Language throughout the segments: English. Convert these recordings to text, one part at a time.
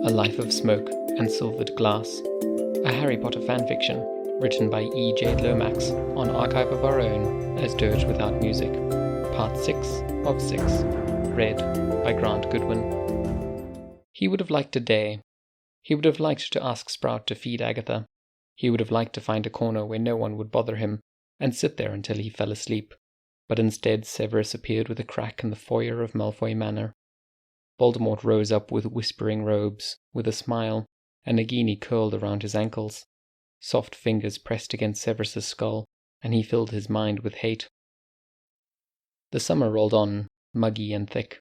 A Life of Smoke and Silvered Glass, a Harry Potter fanfiction written by E.Jade Lomax on Archive of Our Own as Dirge Without Music, Part 6 of 6, read by Grant Goodwin. He would have liked a day. He would have liked to ask Sprout to feed Agatha. He would have liked to find a corner where no one would bother him and sit there until he fell asleep. But instead Severus appeared with a crack in the foyer of Malfoy Manor. Voldemort rose up with whispering robes, with a smile, and Nagini curled around his ankles. Soft fingers pressed against Severus's skull, and he filled his mind with hate. The summer rolled on, muggy and thick.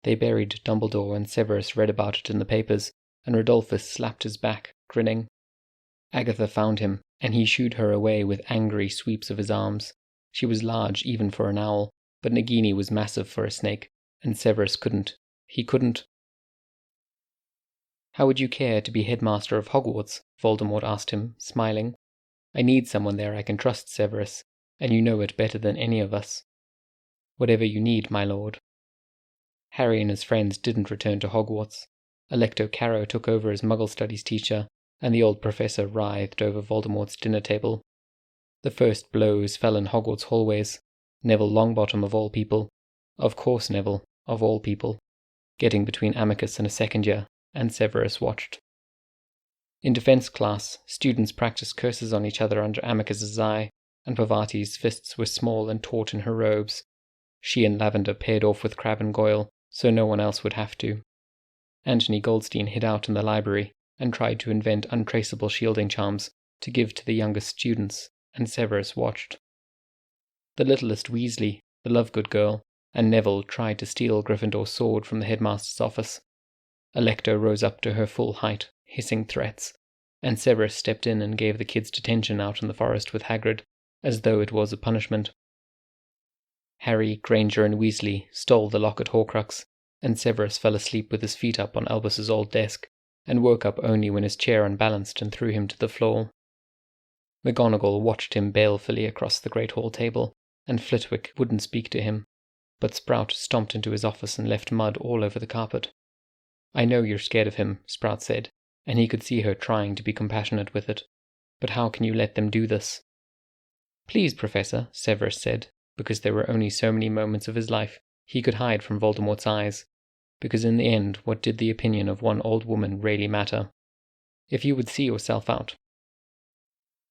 They buried Dumbledore, and Severus read about it in the papers, and Rodolphus slapped his back, grinning. Agatha found him, and he shooed her away with angry sweeps of his arms. She was large even for an owl, but Nagini was massive for a snake, and Severus couldn't. He couldn't. "How would you care to be headmaster of Hogwarts?" Voldemort asked him, smiling. "I need someone there I can trust, Severus, and you know it better than any of us." "Whatever you need, my lord." Harry and his friends didn't return to Hogwarts. Alecto Carrow took over as Muggle Studies teacher, and the old professor writhed over Voldemort's dinner table. The first blows fell in Hogwarts hallways. Neville Longbottom of all people. Of course Neville, of all people. Getting between Amicus and a second year, and Severus watched. In defense class, students practiced curses on each other under Amicus's eye, and Parvati's fists were small and taut in her robes. She and Lavender paired off with Crabbe and Goyle, so no one else would have to. Anthony Goldstein hid out in the library and tried to invent untraceable shielding charms to give to the youngest students, and Severus watched. The littlest Weasley, the Lovegood girl, and Neville tried to steal Gryffindor's sword from the headmaster's office. Alecto rose up to her full height, hissing threats, and Severus stepped in and gave the kids detention out in the forest with Hagrid, as though it was a punishment. Harry, Granger, and Weasley stole the locket Horcrux, and Severus fell asleep with his feet up on Albus's old desk, and woke up only when his chair unbalanced and threw him to the floor. McGonagall watched him balefully across the Great Hall table, and Flitwick wouldn't speak to him, but Sprout stomped into his office and left mud all over the carpet. "I know you're scared of him," Sprout said, and he could see her trying to be compassionate with it. "But how can you let them do this?" "Please, Professor," Severus said, because there were only so many moments of his life he could hide from Voldemort's eyes, because in the end what did the opinion of one old woman really matter? "If you would see yourself out."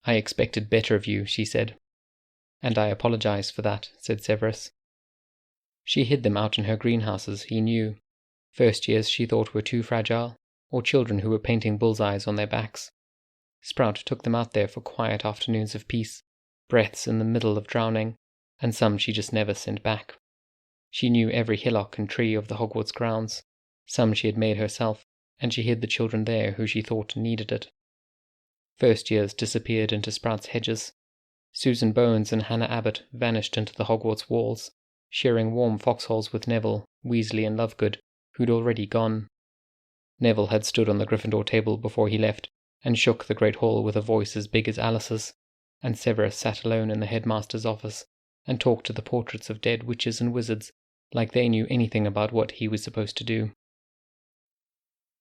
"I expected better of you," she said. "And I apologize for that," said Severus. She hid them out in her greenhouses, he knew. First years she thought were too fragile, or children who were painting bullseyes on their backs. Sprout took them out there for quiet afternoons of peace, breaths in the middle of drowning, and some she just never sent back. She knew every hillock and tree of the Hogwarts grounds. Some she had made herself, and she hid the children there who she thought needed it. First years disappeared into Sprout's hedges. Susan Bones and Hannah Abbott vanished into the Hogwarts walls, sharing warm foxholes with Neville, Weasley, and Lovegood, who'd already gone. Neville had stood on the Gryffindor table before he left, and shook the Great Hall with a voice as big as Alice's, and Severus sat alone in the headmaster's office, and talked to the portraits of dead witches and wizards, like they knew anything about what he was supposed to do.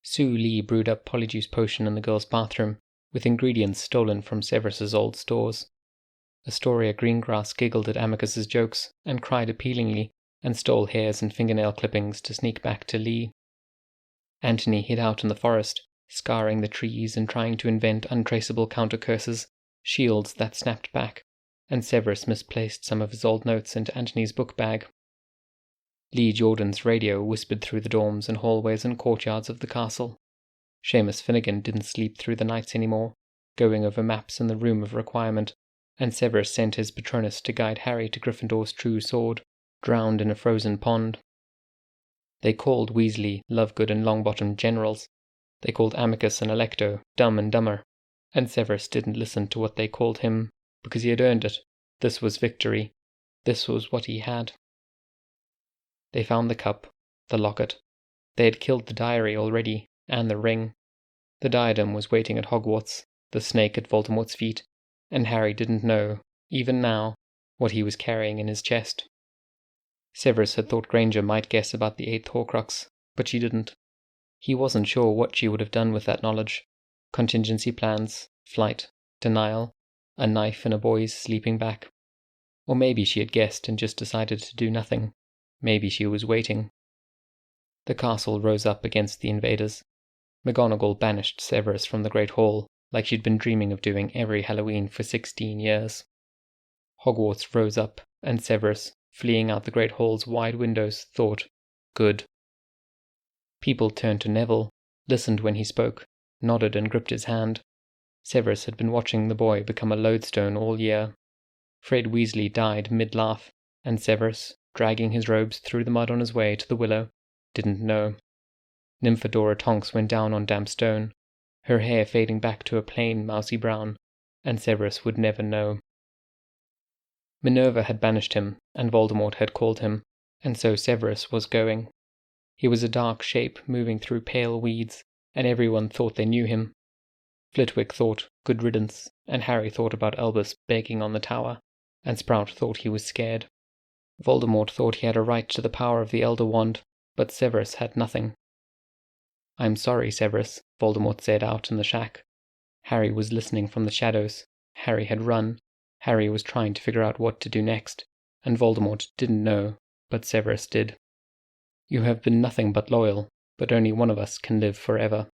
Sue Lee brewed up Polyjuice Potion in the girls' bathroom, with ingredients stolen from Severus's old stores. Astoria Greengrass giggled at Amicus's jokes, and cried appealingly, and stole hairs and fingernail clippings to sneak back to Lee. Antony hid out in the forest, scarring the trees and trying to invent untraceable counter-curses, shields that snapped back, and Severus misplaced some of his old notes into Antony's book bag. Lee Jordan's radio whispered through the dorms and hallways and courtyards of the castle. Seamus Finnegan didn't sleep through the nights anymore, going over maps in the Room of Requirement, and Severus sent his Patronus to guide Harry to Gryffindor's true sword, drowned in a frozen pond. They called Weasley, Lovegood, and Longbottom generals. They called Amicus and Alecto dumb and dumber, and Severus didn't listen to what they called him, because he had earned it. This was victory. This was what he had. They found the cup, the locket. They had killed the diary already, and the ring. The diadem was waiting at Hogwarts, the snake at Voldemort's feet, and Harry didn't know, even now, what he was carrying in his chest. Severus had thought Granger might guess about the 8th Horcrux, but she didn't. He wasn't sure what she would have done with that knowledge. Contingency plans, flight, denial, a knife in a boy's sleeping bag. Or maybe she had guessed and just decided to do nothing. Maybe she was waiting. The castle rose up against the invaders. McGonagall banished Severus from the Great Hall, like she'd been dreaming of doing every Halloween for 16 years. Hogwarts rose up, and Severus, fleeing out the Great Hall's wide windows, thought, good. People turned to Neville, listened when he spoke, nodded and gripped his hand. Severus had been watching the boy become a lodestone all year. Fred Weasley died mid-laugh, and Severus, dragging his robes through the mud on his way to the willow, didn't know. Nymphadora Tonks went down on damp stone, her hair fading back to a plain mousy brown, and Severus would never know. Minerva had banished him, and Voldemort had called him, and so Severus was going. He was a dark shape moving through pale weeds, and everyone thought they knew him. Flitwick thought, good riddance, and Harry thought about Albus begging on the tower, and Sprout thought he was scared. Voldemort thought he had a right to the power of the Elder Wand, but Severus had nothing. I'm sorry, Severus, Voldemort said out in the shack. Harry was listening from the shadows. Harry had run. Harry was trying to figure out what to do next, and Voldemort didn't know, but Severus did. You have been nothing but loyal, but only one of us can live forever.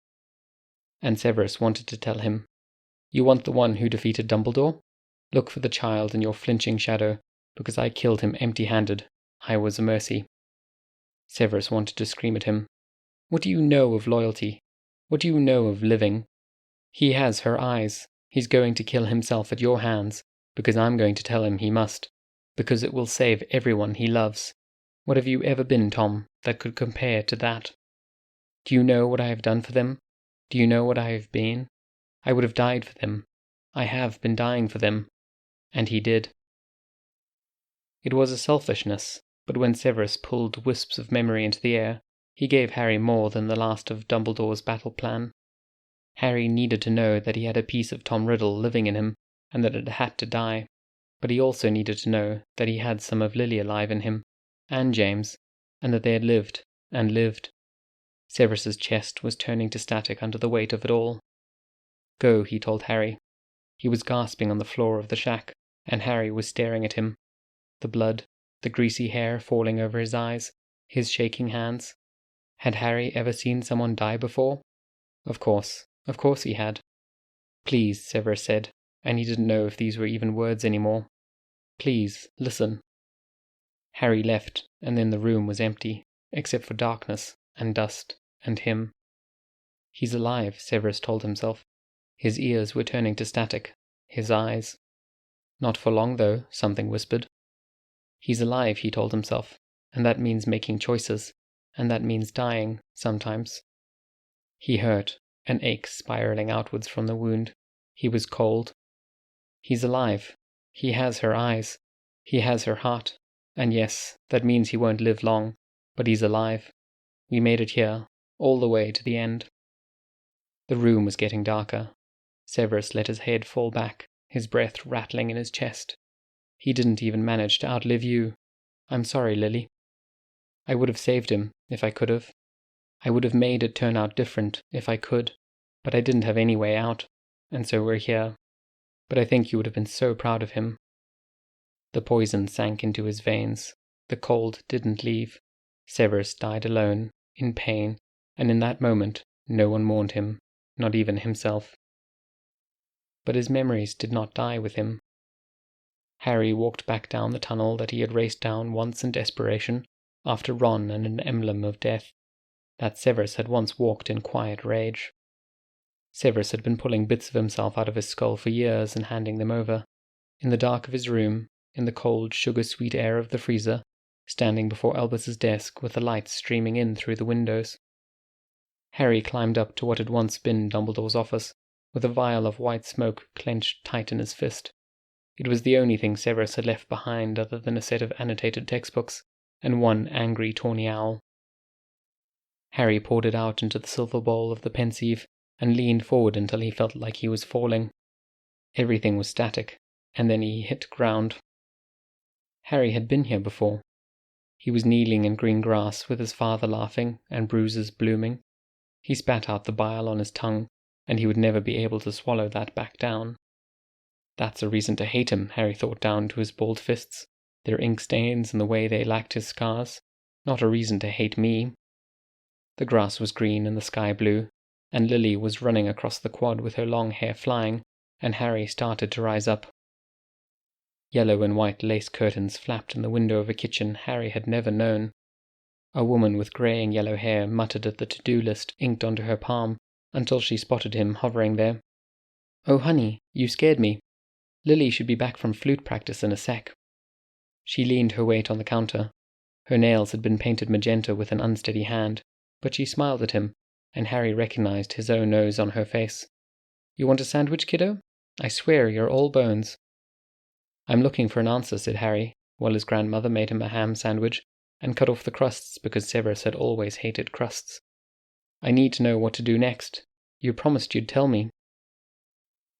And Severus wanted to tell him, you want the one who defeated Dumbledore? Look for the child in your flinching shadow, because I killed him empty-handed. I was a mercy. Severus wanted to scream at him. What do you know of loyalty? What do you know of living? He has her eyes. He's going to kill himself at your hands, because I'm going to tell him he must, because it will save everyone he loves. What have you ever been, Tom, that could compare to that? Do you know what I have done for them? Do you know what I have been? I would have died for them. I have been dying for them. And he did. It was a selfishness, but when Severus pulled wisps of memory into the air, he gave Harry more than the last of Dumbledore's battle plan. Harry needed to know that he had a piece of Tom Riddle living in him, and that it had to die, but he also needed to know that he had some of Lily alive in him, and James, and that they had lived, and lived. Severus's chest was turning to static under the weight of it all. Go, he told Harry. He was gasping on the floor of the shack, and Harry was staring at him. The blood, the greasy hair falling over his eyes, his shaking hands. Had Harry ever seen someone die before? Of course he had. Please, Severus said, and he didn't know if these were even words anymore. Please, listen. Harry left, and then the room was empty, except for darkness, and dust, and him. He's alive, Severus told himself. His ears were turning to static, his eyes. Not for long, though, something whispered. He's alive, he told himself, and that means making choices, and that means dying, sometimes. He hurt, an ache spiraling outwards from the wound. He was cold. He's alive. He has her eyes. He has her heart. And yes, that means he won't live long, but he's alive. We made it here, all the way to the end. The room was getting darker. Severus let his head fall back, his breath rattling in his chest. He didn't even manage to outlive you. I'm sorry, Lily. I would have saved him, if I could have. I would have made it turn out different, if I could, but I didn't have any way out, and so we're here. But I think you would have been so proud of him. The poison sank into his veins. The cold didn't leave. Severus died alone, in pain, and in that moment no one mourned him, not even himself. But his memories did not die with him. Harry walked back down the tunnel that he had raced down once in desperation, after Ron and an emblem of death, that Severus had once walked in quiet rage. Severus had been pulling bits of himself out of his skull for years and handing them over. In the dark of his room, in the cold, sugar-sweet air of the freezer, standing before Albus's desk with the light streaming in through the windows. Harry climbed up to what had once been Dumbledore's office, with a vial of white smoke clenched tight in his fist. It was the only thing Severus had left behind other than a set of annotated textbooks, and one angry tawny owl. Harry poured it out into the silver bowl of the pensieve, and leaned forward until he felt like he was falling. Everything was static, and then he hit ground. Harry had been here before. He was kneeling in green grass with his father laughing and bruises blooming. He spat out the bile on his tongue, and he would never be able to swallow that back down. That's a reason to hate him, Harry thought down to his balled fists, their ink stains and the way they lacked his scars. Not a reason to hate me. The grass was green and the sky blue, and Lily was running across the quad with her long hair flying, and Harry started to rise up. Yellow and white lace curtains flapped in the window of a kitchen Harry had never known. A woman with greying yellow hair muttered at the to-do list inked onto her palm until she spotted him hovering there. "Oh, honey, you scared me. Lily should be back from flute practice in a sec." She leaned her weight on the counter. Her nails had been painted magenta with an unsteady hand, but she smiled at him, and Harry recognized his own nose on her face. "You want a sandwich, kiddo? I swear you're all bones." "I'm looking for an answer," said Harry, while his grandmother made him a ham sandwich and cut off the crusts because Severus had always hated crusts. "I need to know what to do next. You promised you'd tell me."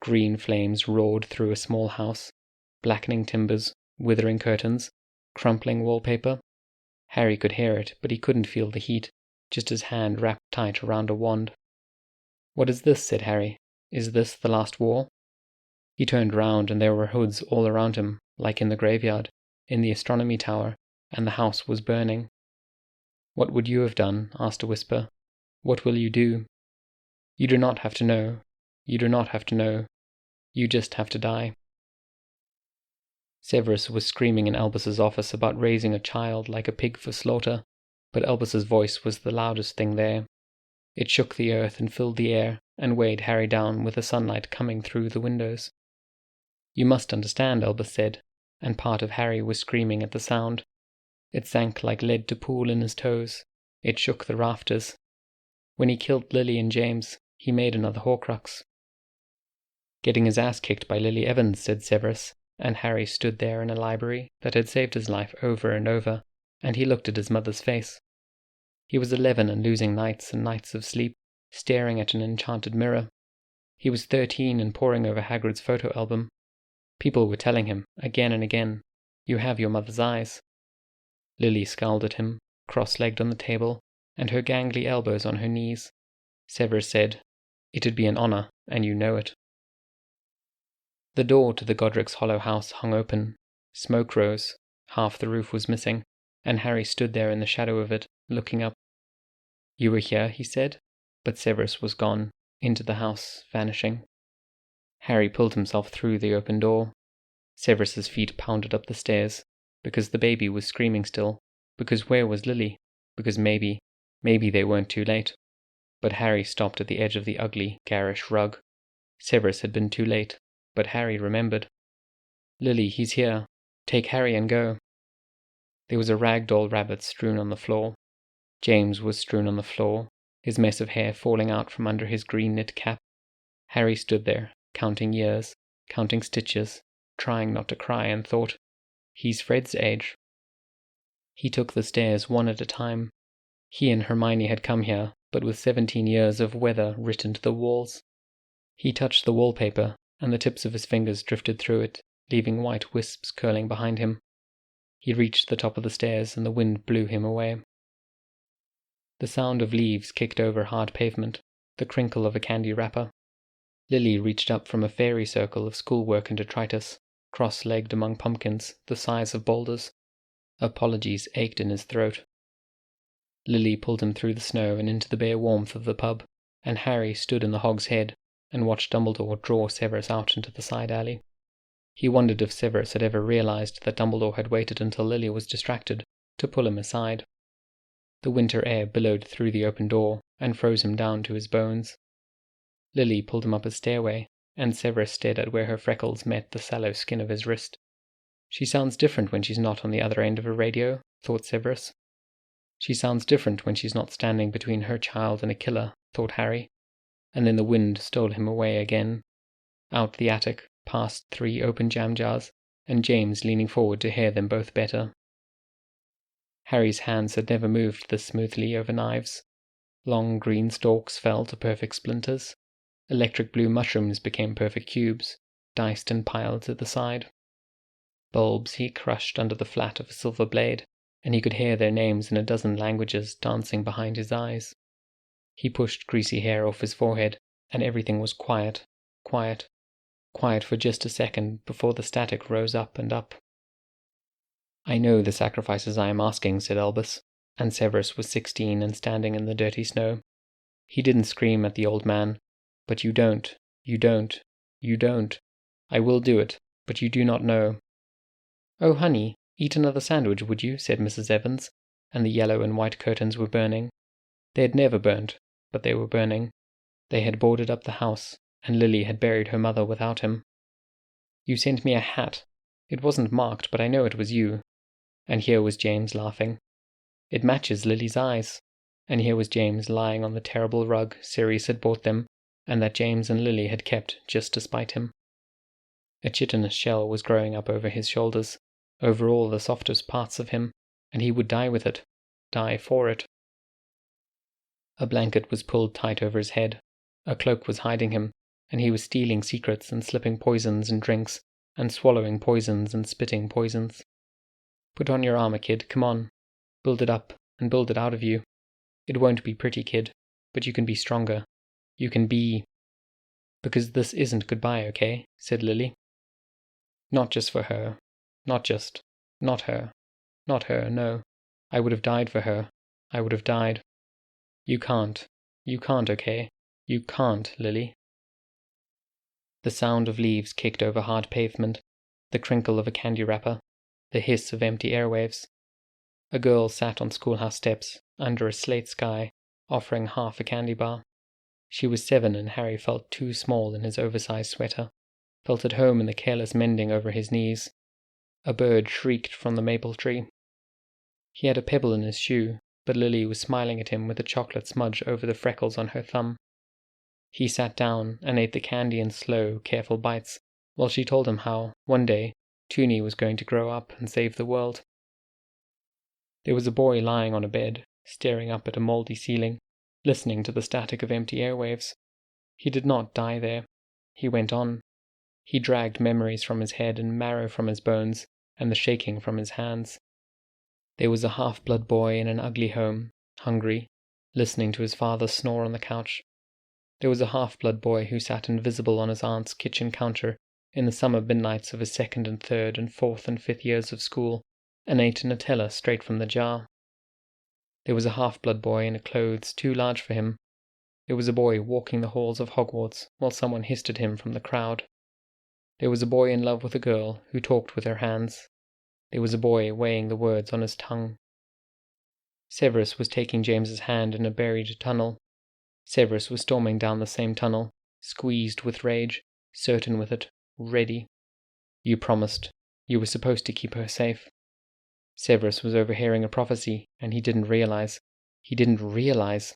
Green flames roared through a small house, blackening timbers, withering curtains, crumpling wallpaper. Harry could hear it, but he couldn't feel the heat, just his hand wrapped tight around a wand. "What is this?" said Harry. "Is this the last war?" He turned round, and there were hoods all around him, like in the graveyard, in the astronomy tower, and the house was burning. "What would you have done?" asked a whisper. "What will you do?" "You do not have to know. You do not have to know. You just have to die." Severus was screaming in Albus's office about raising a child like a pig for slaughter, but Albus's voice was the loudest thing there. It shook the earth and filled the air, and weighed Harry down with the sunlight coming through the windows. "You must understand," Albus said, and part of Harry was screaming at the sound. It sank like lead to pool in his toes. It shook the rafters. When he killed Lily and James, he made another Horcrux. "Getting his ass kicked by Lily Evans," said Severus, and Harry stood there in a library that had saved his life over and over, and he looked at his mother's face. He was 11 and losing nights and nights of sleep, staring at an enchanted mirror. He was 13 and poring over Hagrid's photo album. People were telling him, again and again, "You have your mother's eyes." Lily scowled at him, cross-legged on the table, and her gangly elbows on her knees. Severus said, "It'd be an honor, and you know it." The door to the Godric's Hollow house hung open. Smoke rose. Half the roof was missing, and Harry stood there in the shadow of it, looking up. "You were here," he said, but Severus was gone, into the house, vanishing. Harry pulled himself through the open door. Severus's feet pounded up the stairs, because the baby was screaming still, because where was Lily, because maybe they weren't too late. But Harry stopped at the edge of the ugly, garish rug. Severus had been too late, but Harry remembered. "Lily, he's here. Take Harry and go." There was a rag-doll rabbit strewn on the floor. James was strewn on the floor, his mess of hair falling out from under his green knit cap. Harry stood there, counting years, counting stitches, trying not to cry, and thought, "He's Fred's age." He took the stairs one at a time. He and Hermione had come here, but with 17 years of weather written to the walls. He touched the wallpaper, and the tips of his fingers drifted through it, leaving white wisps curling behind him. He reached the top of the stairs, and the wind blew him away. The sound of leaves kicked over hard pavement, the crinkle of a candy wrapper. Lily reached up from a fairy circle of schoolwork and detritus, cross-legged among pumpkins, the size of boulders. Apologies ached in his throat. Lily pulled him through the snow and into the bare warmth of the pub, and Harry stood in the Hog's Head and watched Dumbledore draw Severus out into the side alley. He wondered if Severus had ever realized that Dumbledore had waited until Lily was distracted to pull him aside. The winter air billowed through the open door and froze him down to his bones. Lily pulled him up a stairway, and Severus stared at where her freckles met the sallow skin of his wrist. "She sounds different when she's not on the other end of a radio," thought Severus. "She sounds different when she's not standing between her child and a killer," thought Harry. And then the wind stole him away again. Out the attic, past 3 open jam jars, and James leaning forward to hear them both better. Harry's hands had never moved this smoothly over knives. Long green stalks fell to perfect splinters. Electric blue mushrooms became perfect cubes, diced and piled at the side. Bulbs he crushed under the flat of a silver blade, and he could hear their names in a dozen languages dancing behind his eyes. He pushed greasy hair off his forehead, and everything was quiet, quiet, quiet for just a second before the static rose up and up. "I know the sacrifices I am asking," said Albus, and Severus was 16 and standing in the dirty snow. He didn't scream at the old man, "But you don't, you don't, you don't. I will do it, but you do not know." "Oh, honey, eat another sandwich, would you?" said Mrs. Evans, and the yellow and white curtains were burning. They had never burnt, but they were burning. They had boarded up the house, and Lily had buried her mother without him. "You sent me a hat. It wasn't marked, but I know it was you." And here was James laughing. "It matches Lily's eyes." And here was James lying on the terrible rug Ceres had bought them, and that James and Lily had kept just to spite him. A chitinous shell was growing up over his shoulders, over all the softest parts of him, and he would die with it, die for it. A blanket was pulled tight over his head, a cloak was hiding him, and he was stealing secrets and slipping poisons in drinks, and swallowing poisons and spitting poisons. "Put on your armor, kid, come on. Build it up, and build it out of you. It won't be pretty, kid, but you can be stronger. You can be—" "Because this isn't goodbye, okay?" said Lily. "Not just for her. Not her. Not her, no. I would have died for her. I would have died. You can't, okay? You can't, Lily." The sound of leaves kicked over hard pavement, the crinkle of a candy wrapper, the hiss of empty airwaves. A girl sat on schoolhouse steps, under a slate sky, offering half a candy bar. She was 7, and Harry felt too small in his oversized sweater, felt at home in the careless mending over his knees. A bird shrieked from the maple tree. He had a pebble in his shoe, but Lily was smiling at him with a chocolate smudge over the freckles on her thumb. He sat down and ate the candy in slow, careful bites, while she told him how, one day, Toonie was going to grow up and save the world. There was a boy lying on a bed, staring up at a mouldy ceiling, listening to the static of empty airwaves. He did not die there. He went on. He dragged memories from his head and marrow from his bones, and the shaking from his hands. There was a half-blood boy in an ugly home, hungry, listening to his father snore on the couch. There was a half-blood boy who sat invisible on his aunt's kitchen counter in the summer midnights of his 2nd and 3rd and 4th and 5th years of school, and ate Nutella straight from the jar. There was a half-blood boy in clothes too large for him. There was a boy walking the halls of Hogwarts while someone hissed at him from the crowd. There was a boy in love with a girl who talked with her hands. There was a boy weighing the words on his tongue. Severus was taking James's hand in a buried tunnel. Severus was storming down the same tunnel, squeezed with rage, certain with it, ready. You promised. You were supposed to keep her safe. Severus was overhearing a prophecy, and he didn't realize. He didn't realize.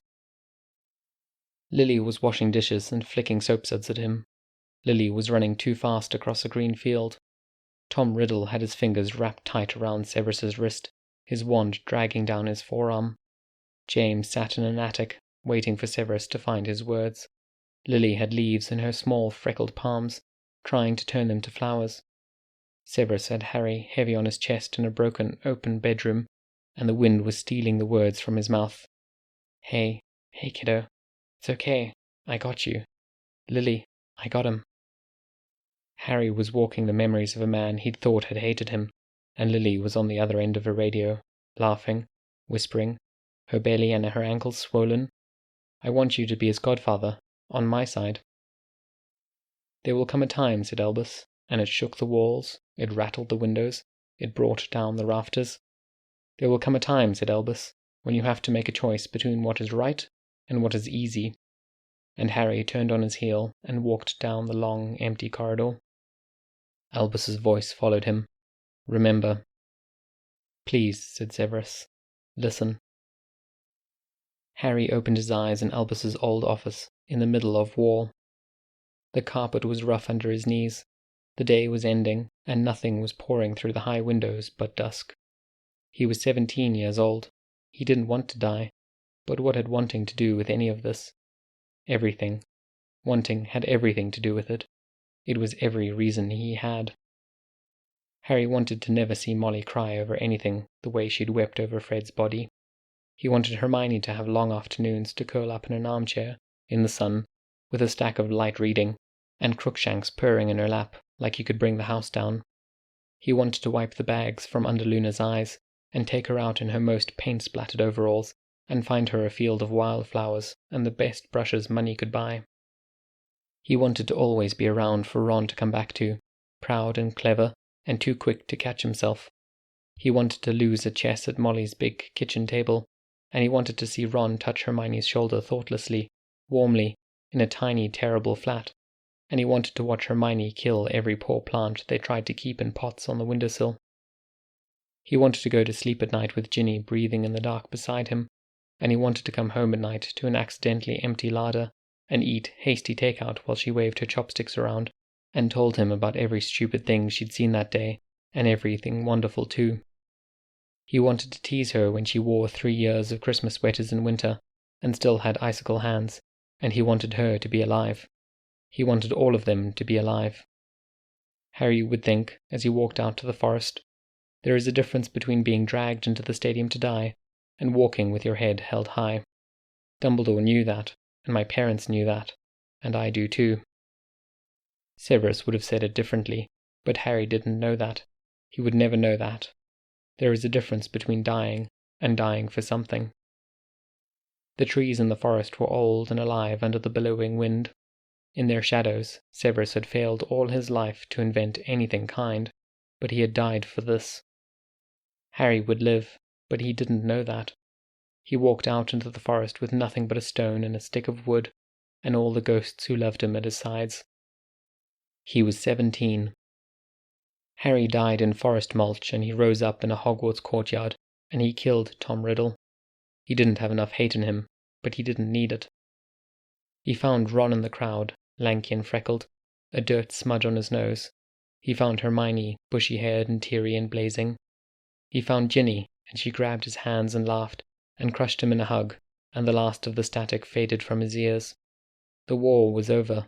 Lily was washing dishes and flicking soapsuds at him. Lily was running too fast across a green field. Tom Riddle had his fingers wrapped tight around Severus's wrist, his wand dragging down his forearm. James sat in an attic, waiting for Severus to find his words. Lily had leaves in her small freckled palms, trying to turn them to flowers. Severus had Harry heavy on his chest in a broken, open bedroom, and the wind was stealing the words from his mouth. Hey, kiddo. It's okay. I got you. Lily, I got him." Harry was walking the memories of a man he'd thought had hated him, and Lily was on the other end of a radio, laughing, whispering, her belly and her ankles swollen. "I want you to be his godfather, on my side." "There will come a time," said Albus, and it shook the walls, it rattled the windows, it brought down the rafters. "There will come a time," said Albus, "when you have to make a choice between what is right and what is easy." And Harry turned on his heel and walked down the long, empty corridor. Albus's voice followed him. "Remember." "Please," said Severus. "Listen." Harry opened his eyes in Albus's old office, in the middle of war. The carpet was rough under his knees. The day was ending, and nothing was pouring through the high windows but dusk. He was 17 years old. He didn't want to die, but what had wanting to do with any of this? Everything. Wanting had everything to do with it. It was every reason he had. Harry wanted to never see Molly cry over anything the way she'd wept over Fred's body. He wanted Hermione to have long afternoons to curl up in an armchair, in the sun, with a stack of light reading, and Crookshanks purring in her lap, like he could bring the house down. He wanted to wipe the bags from under Luna's eyes, and take her out in her most paint-splattered overalls, and find her a field of wildflowers and the best brushes money could buy. He wanted to always be around for Ron to come back to, proud and clever, and too quick to catch himself. He wanted to lose at chess at Molly's big kitchen table, and he wanted to see Ron touch Hermione's shoulder thoughtlessly, warmly, in a tiny, terrible flat, and he wanted to watch Hermione kill every poor plant they tried to keep in pots on the windowsill. He wanted to go to sleep at night with Ginny breathing in the dark beside him, and he wanted to come home at night to an accidentally empty larder and eat hasty takeout while she waved her chopsticks around and told him about every stupid thing she'd seen that day, and everything wonderful too. He wanted to tease her when she wore 3 years of Christmas sweaters in winter and still had icicle hands, and he wanted her to be alive. He wanted all of them to be alive. Harry would think, as he walked out to the forest, there is a difference between being dragged into the stadium to die and walking with your head held high. Dumbledore knew that, and my parents knew that, and I do too. Severus would have said it differently, but Harry didn't know that. He would never know that. There is a difference between dying and dying for something. The trees in the forest were old and alive under the billowing wind. In their shadows, Severus had failed all his life to invent anything kind, but he had died for this. Harry would live, but he didn't know that. He walked out into the forest with nothing but a stone and a stick of wood, and all the ghosts who loved him at his sides. He was 17. Harry died in forest mulch, and he rose up in a Hogwarts courtyard, and he killed Tom Riddle. He didn't have enough hate in him, but he didn't need it. He found Ron in the crowd, lanky and freckled, a dirt smudge on his nose. He found Hermione, bushy-haired and teary and blazing. He found Ginny, and she grabbed his hands and laughed, and crushed him in a hug, and the last of the static faded from his ears. The war was over.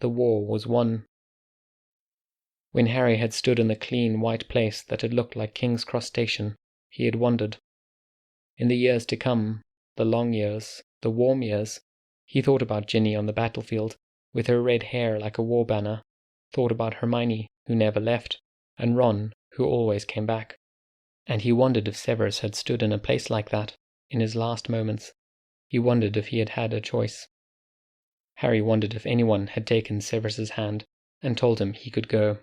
The war was won. When Harry had stood in the clean, white place that had looked like King's Cross Station, he had wondered. In the years to come, the long years, the warm years, he thought about Ginny on the battlefield, with her red hair like a war banner, thought about Hermione, who never left, and Ron, who always came back. And he wondered if Severus had stood in a place like that, in his last moments. He wondered if he had had a choice. Harry wondered if anyone had taken Severus's hand and told him he could go.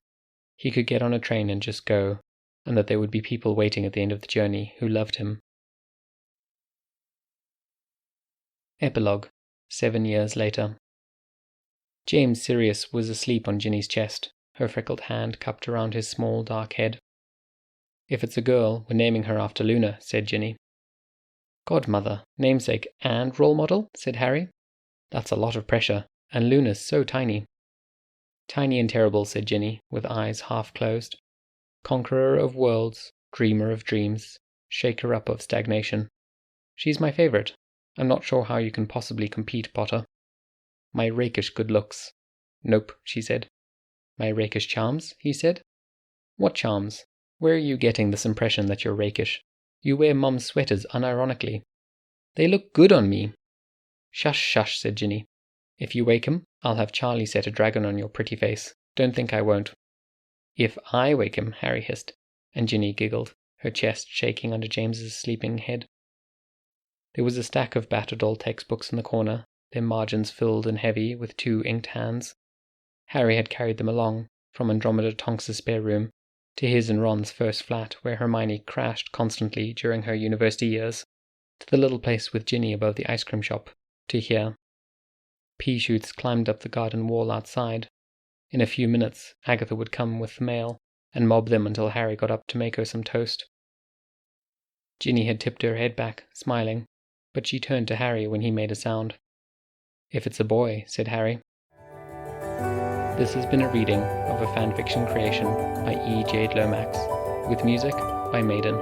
He could get on a train and just go, and that there would be people waiting at the end of the journey who loved him. Epilogue, 7 years later. James Sirius was asleep on Ginny's chest, her freckled hand cupped around his small dark head. "If it's a girl, we're naming her after Luna," said Ginny. "Godmother, namesake, and role model?" said Harry. "That's a lot of pressure, and Luna's so tiny." "Tiny and terrible," said Ginny, with eyes half closed. "Conqueror of worlds, dreamer of dreams, shaker-up of stagnation. She's my favourite. I'm not sure how you can possibly compete, Potter." "My rakish good looks." "Nope," she said. "My rakish charms," he said. "What charms? Where are you getting this impression that you're rakish? You wear Mum's sweaters unironically." "They look good on me." "Shush, shush," said Ginny. "If you wake him, I'll have Charlie set a dragon on your pretty face. Don't think I won't." "If I wake him," Harry hissed, and Ginny giggled, her chest shaking under James's sleeping head. There was a stack of battered old textbooks in the corner, their margins filled and heavy with 2 inked hands. Harry had carried them along, from Andromeda Tonks's spare room, to his and Ron's first flat where Hermione crashed constantly during her university years, to the little place with Ginny above the ice cream shop, to here. Pea shoots climbed up the garden wall outside. In a few minutes, Agatha would come with the mail, and mob them until Harry got up to make her some toast. Ginny had tipped her head back, smiling, but she turned to Harry when he made a sound. "If it's a boy," said Harry. This has been a reading of a fanfiction creation by E.Jade Lomax, with music by Maiden.